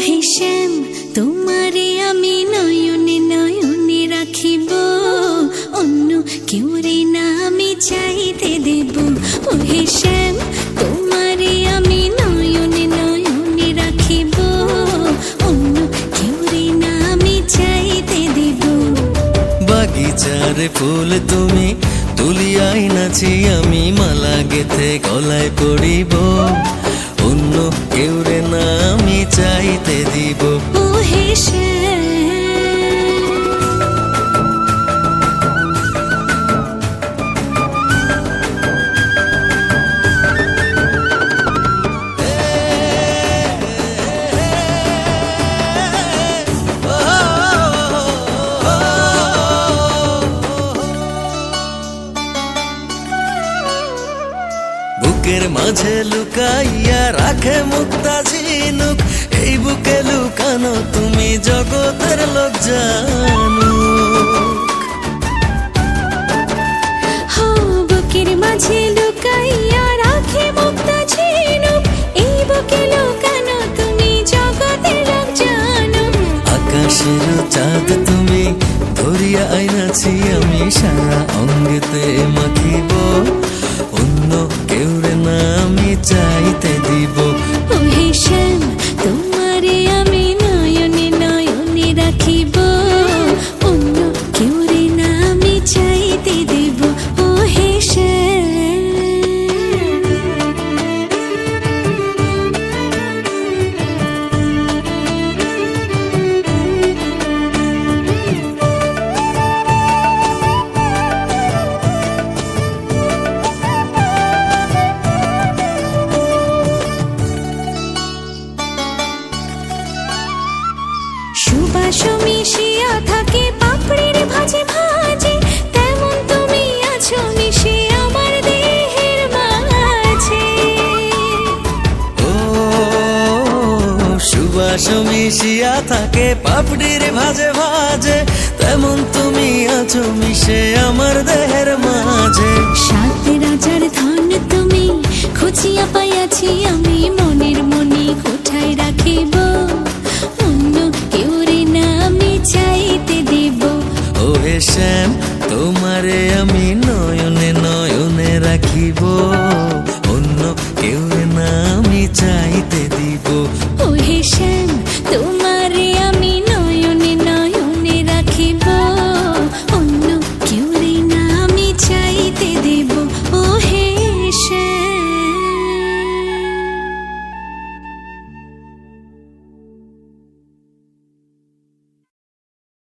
হে শ্যাম, তোমারে আমি নয়নে নয়নে রাখিব, অন্য কেউ রে না আমি চাইতে দেব। ও হে শ্যাম, তোমারে আমি নয়নে নয়নে রাখিব, অন্য কেউ রে না আমি চাইতে দেব। বাগিচার ফুল তুমি তুলিয়াই নাচি আমি মালা গেথে গলায় পড়িব, অন্য কেউ রে না আমি চাইতে দিব। ও হে শ্যাম, বুকের মাঝে লুকাইয়া রাখে মুক্তা ঝিনুক, এই বুকে লুকানো তুমি জগতের লোক জানুক। হো বুকের মাঝে লুকাইয়া রাখে মুক্তা ঝিনুক, এই বুকে লুকানো তুমি জগতের লোক জানো। আকাশের চাঁদ তুমি ধরিয়া আইনাছি আমি সারা অঙ্গেতে মাখিব, অন্য কেউ রে না আমি চাইতে দিব। ও হে শ্যাম, তোমারে আমি নয়নে নয়নে রাখিব, অন্য কেউ রে না আমি চাইতে দেব। ও হে শ্যাম, সুবাস মিশিয়া থাকে পাপড়ির ভাজে ভাজে, তেমন তুমি আছো মিশে আমার দেহের মাঝে। ও সুবাস মিশিয়া থাকে পাপড়ির ভাজে ভাজে, তেমন তুমি আছো মিশে আমার দেহের মাঝে। সাত রাজার ধন তুমি খুঁজিয়া পাইয়াছি আমি, মনের মনি কোঠায় রাখিব।